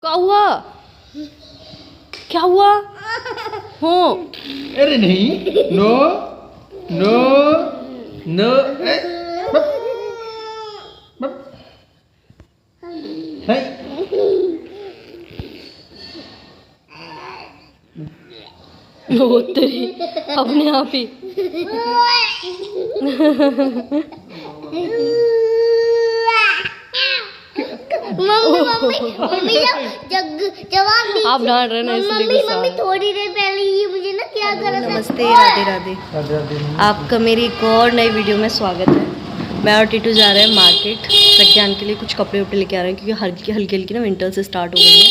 क्या हुआ? क्या हुआ? हो अरे नहीं, नो नो नो, बप, बप, है। वो तेरी अपने आप ही। मम्मी जवाब दी। आप डांट रहे ना इसलिए मम्मी गुस्सा आ मम्मी रहा है। थोड़ी देर पहले ये मुझे ना क्या कर रहा था। नमस्ते, राधे राधे। आपका मेरी एक और नई वीडियो में स्वागत है। मैं और टीटू जा रहे हैं मार्केट प्रज्ञान के लिए कुछ कपड़े वपड़े लेके आ रहे हैं क्योंकि हल्की हल्की ना विंटर से स्टार्ट हो गई है,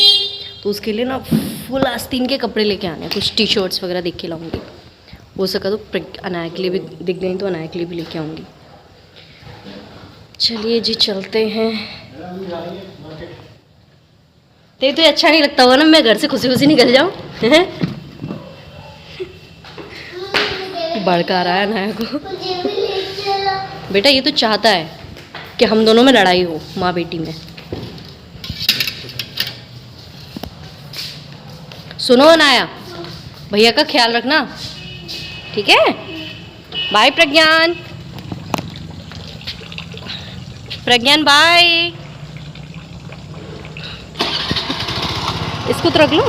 तो उसके लिए ना फुल आस्तीन के कपड़े लेके आने हैं। कुछ टी शर्ट्स वगैरह देख के लाऊंगी, हो सका तो अनाया के लिए भी दिख गई तो अनाया के लिए भी लेके आऊँगी। चलिए जी चलते हैं। तेरे तो अच्छा नहीं लगता होगा ना मैं घर से खुशी खुशी निकल जाऊँ। भड़का रहा है अनाया को। मुझे भी ले चलो। बेटा ये तो चाहता है कि हम दोनों में लड़ाई हो, माँ बेटी में। सुनो अनाया, भैया का ख्याल रखना, ठीक है? बाय प्रज्ञान। प्रज्ञान बाय। इसको तो रख लो।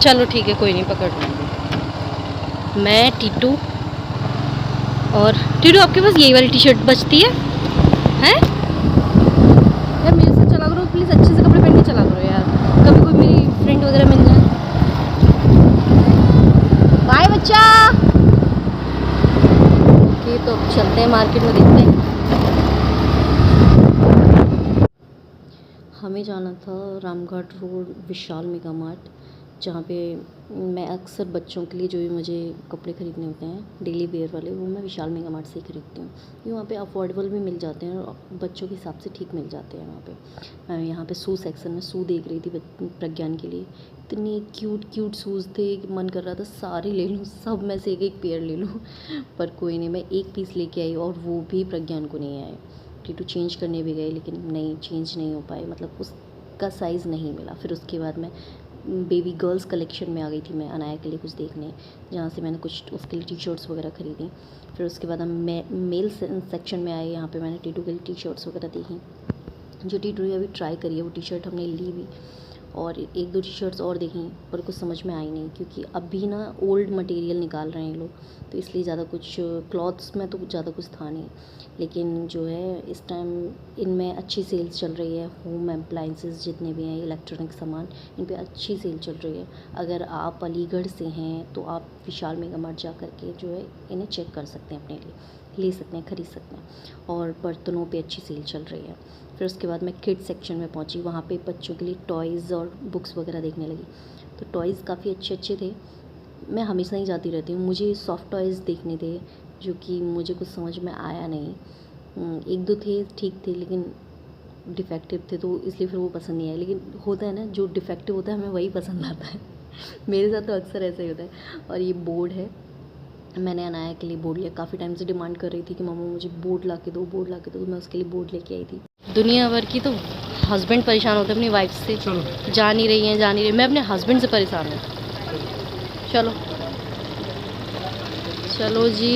चलो ठीक है, कोई नहीं, पकड़ लो। मैं टीटू और टीटू, आपके पास यही वाली टी शर्ट बचती है? हैं? यार मेरे से चला करो प्लीज़, अच्छे से कपड़े पहन के चला करो यार, कभी कोई मेरी फ्रेंड वगैरह मिल जाए। बाय बच्चा। ओके, तो अब चलते हैं मार्केट में, देखते हैं। हमें जाना था रामघाट रोड विशाल मेगा मार्ट, जहाँ पे मैं अक्सर बच्चों के लिए जो भी मुझे कपड़े ख़रीदने होते हैं डेली वेयर वाले, वो मैं विशाल मेगा मार्ट से ही ख़रीदती हूँ क्योंकि वहाँ पे अफोर्डेबल भी मिल जाते हैं और बच्चों के हिसाब से ठीक मिल जाते हैं वहाँ पे। मैं यहाँ पे शू सेक्शन में शू देख रही थी प्रज्ञान के लिए, इतने क्यूट क्यूट शूज़ थे कि मन कर रहा था सारे ले लूँ, सब में से एक एक पेयर ले लूँ। पर कोई नहीं, मैं एक पीस लेके आई और वो भी प्रज्ञान को नहीं आए। टीटू चेंज करने भी गए लेकिन नहीं, चेंज नहीं हो पाए, मतलब उसका साइज़ नहीं मिला। फिर उसके बाद मैं बेबी गर्ल्स कलेक्शन में आ गई थी, मैं अनाया के लिए कुछ देखने, जहाँ से मैंने कुछ उसके लिए टी शर्ट्स वगैरह ख़रीदी। फिर उसके बाद हम मेल सेक्शन में आए, यहाँ पे मैंने टीटू के लिए टी शर्ट्स वगैरह देखी। जो टीटू ने अभी ट्राई करी है वो टी शर्ट हमने ली भी, और एक दो टी शर्ट्स और देखी पर कुछ समझ में आई नहीं क्योंकि अभी ना ओल्ड मटेरियल निकाल रहे हैं लोग, तो इसलिए ज़्यादा कुछ क्लॉथ्स में तो ज़्यादा कुछ था नहीं। लेकिन जो है इस टाइम इनमें अच्छी सेल्स चल रही है, होम अप्लाइंसेस जितने भी हैं इलेक्ट्रॉनिक सामान, इन पे अच्छी सेल चल रही है। अगर आप अलीगढ़ से हैं तो आप विशाल मेगा मार्ट जा कर के जो है इन्हें चेक कर सकते हैं, अपने लिए ले सकते हैं, ख़रीद सकते हैं। और बर्तनों पे अच्छी सेल चल रही है। फिर उसके बाद मैं किड्स सेक्शन में पहुंची, वहाँ पे बच्चों के लिए टॉयज़ और बुक्स वगैरह देखने लगी। तो टॉयज़ काफ़ी अच्छे अच्छे थे। मैं हमेशा ही जाती रहती हूँ, मुझे सॉफ्ट टॉयज़ देखने थे जो कि मुझे कुछ समझ में आया नहीं। एक दो थे ठीक थे लेकिन डिफेक्टिव थे, तो इसलिए फिर वो पसंद नहीं आया। लेकिन होता है ना, जो डिफेक्टिव होता है हमें वही पसंद आता है। मेरे साथ तो अक्सर ऐसा ही होता है। और ये बोर्ड है, मैंने अनाया के लिए बोर्ड लिया, काफ़ी टाइम से डिमांड कर रही थी कि मम्मा मुझे बोर्ड ला के दो, बोर्ड ला के दो, तो मैं उसके लिए बोर्ड लेके आई थी। दुनिया भर की तो हस्बैंड परेशान होते हैं अपनी वाइफ से, जा नहीं रही हैं, जा नहीं रही। मैं अपने हस्बैंड से परेशान हूँ। चलो चलो जी,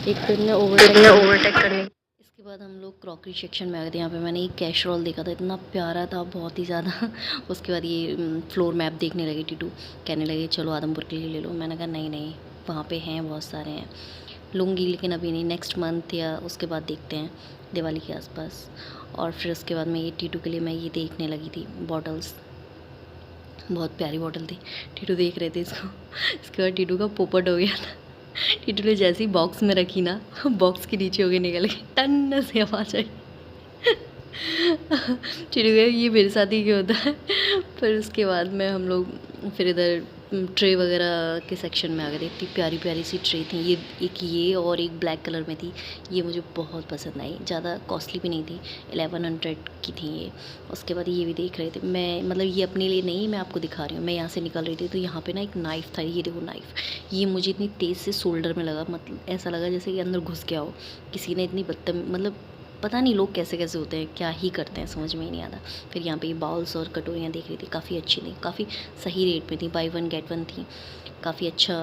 एक तो इन्हें ओवरटेक करने। इसके बाद हम लोग क्रॉकरी सेक्शन में आ गए थे। यहाँ पे मैंने एक कैशरोल देखा था, इतना प्यारा था, बहुत ही ज़्यादा। उसके बाद ये फ्लोर मैप देखने लगे टीटू, कहने लगे चलो आदमपुर के लिए ले लो। मैंने कहा नहीं नहीं, वहाँ पे हैं, बहुत सारे हैं, लूँगी लेकिन अभी नहीं, नेक्स्ट मंथ या उसके बाद देखते हैं, दिवाली के आसपास। और फिर उसके बाद मैं ये टीटू के लिए मैं ये देखने लगी थी बॉटल्स, बहुत प्यारी बॉटल थी। टीटू देख रहे थे इसको। इसके बाद टीटू का पोपट हो गया था। टीटू ने जैसे ही बॉक्स में रखी ना, बॉक्स के नीचे हो गए, निकल गई, टन से आवाज़ आई। टीटू गया ये मेरे साथ ही क्यों होता है। फिर उसके बाद में हम लोग फिर इधर ट्रे वगैरह के सेक्शन में आ गए थे। इतनी प्यारी प्यारी सी ट्रे थी, ये और एक ब्लैक कलर में थी। ये मुझे बहुत पसंद आई, ज़्यादा कॉस्टली भी नहीं थी, 1100 की थी ये। उसके बाद ये भी देख रहे थे मैं, मतलब ये अपने लिए नहीं, मैं आपको दिखा रही हूँ। मैं यहाँ से निकल रही थी तो यहाँ पे ना एक नाइफ़ था, ये देखो नाइफ़, ये मुझे इतनी तेज़ से शोल्डर में लगा, मतलब ऐसा लगा जैसे कि अंदर घुस गया हो किसी ने, इतनी मतलब पता नहीं लोग कैसे कैसे होते हैं, क्या ही करते हैं, समझ में ही नहीं आता। फिर यहाँ पे बाउल्स और कटोरियाँ देख रही थी, काफ़ी अच्छी थी, काफ़ी सही रेट में थी, बाई 1 गेट 1 थी, काफ़ी अच्छा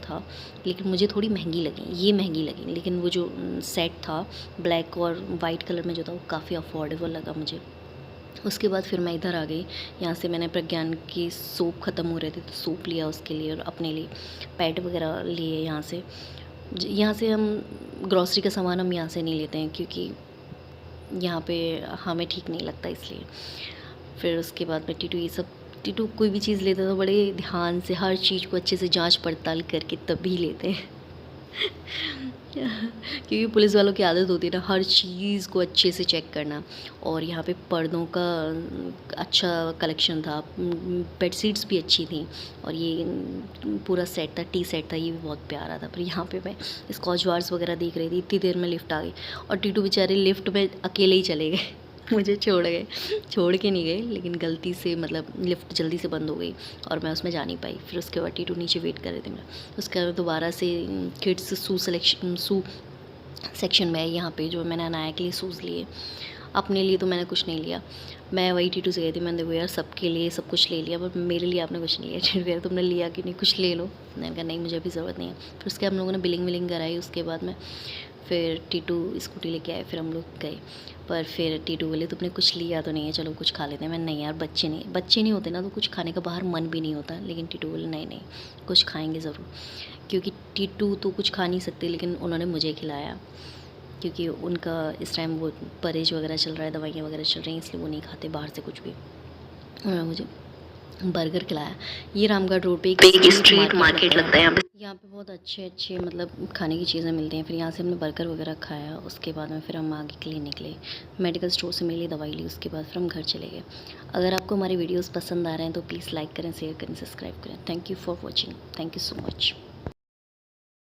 था। लेकिन मुझे थोड़ी महंगी लगी, ये महंगी लगी, लेकिन वो जो सेट था ब्लैक और वाइट कलर में जो था वो काफ़ी अफोर्डेबल लगा मुझे। उसके बाद फिर मैं इधर आ गई। यहाँ से मैंने प्रज्ञान की सोप ख़त्म हो रहे थे तो सोप लिया उसके लिए, और अपने लिए पैड वगैरह लिए। यहाँ से हम ग्रॉसरी का सामान हम यहाँ से नहीं लेते हैं, क्योंकि यहाँ पे हमें ठीक नहीं लगता, इसलिए। फिर उसके बाद मैं टीटू कोई भी चीज़ लेते तो बड़े ध्यान से हर चीज़ को अच्छे से जांच पड़ताल करके तभी लेते हैं क्योंकि पुलिस वालों की आदत होती है ना हर चीज़ को अच्छे से चेक करना। और यहाँ पे पर्दों का अच्छा कलेक्शन था, बेडशीट्स भी अच्छी थी, और ये पूरा सेट था, टी सेट था, ये भी बहुत प्यारा था। पर यहाँ पे मैं स्कॉच बार्स वगैरह देख रही थी, इतनी देर में लिफ्ट आ गई, और टीटू बेचारे लिफ्ट में अकेले ही चले गए मुझे छोड़ के नहीं गए, लेकिन गलती से मतलब लिफ्ट जल्दी से बंद हो गई और मैं उसमें जा नहीं पाई। फिर उसके बाद टीटू नीचे वेट कर रहे थे मेरा। उसके बाद दोबारा से किड्स शू सेक्शन में यहाँ पे जो मैंने अनाया के लिए शूज़ लिए, अपने लिए तो मैंने कुछ नहीं लिया। मैं वही टीटू से गई थी, मैंने देखो यार सबके लिए सब कुछ ले लिया, पर मेरे लिए आपने कुछ नहीं लिया। टीटू यार तुमने लिया कि नहीं, कुछ ले लो। मैंने कहा नहीं मुझे अभी ज़रूरत नहीं है। फिर उसके हम लोगों ने बिलिंग कराई। उसके बाद में फिर टीटू स्कूटी लेके आए, फिर हम लोग गए। पर फिर टीटू बोले तुमने कुछ लिया तो नहीं है, चलो कुछ खा लेते हैं। मैं नहीं यार बच्चे नहीं होते ना, तो कुछ खाने का बाहर मन भी नहीं होता। लेकिन टीटू बोले नहीं कुछ खाएंगे ज़रूर, क्योंकि टीटू तो कुछ खा नहीं सकते, लेकिन उन्होंने मुझे खिलाया, क्योंकि उनका इस टाइम वो परहेज वगैरह चल रहा है, दवाइयाँ वगैरह चल रही हैं, इसलिए वो नहीं खाते बाहर से कुछ भी। उन्होंने मुझे बर्गर खिलाया। ये रामगढ़ रोड पे एक स्ट्रीट मार्केट लगता है, यहाँ पे बहुत अच्छे मतलब खाने की चीज़ें मिलती हैं। फिर यहाँ से हमने बर्गर वगैरह खाया। उसके बाद में फिर हम आगे के लिए निकले, मेडिकल स्टोर से मिली दवाई ली। उसके बाद फिर हम घर चले गए। अगर आपको हमारी वीडियोस पसंद आ रहे हैं तो प्लीज़ लाइक करें, शेयर करें, सब्सक्राइब करें। Thank you for watching, thank you so much.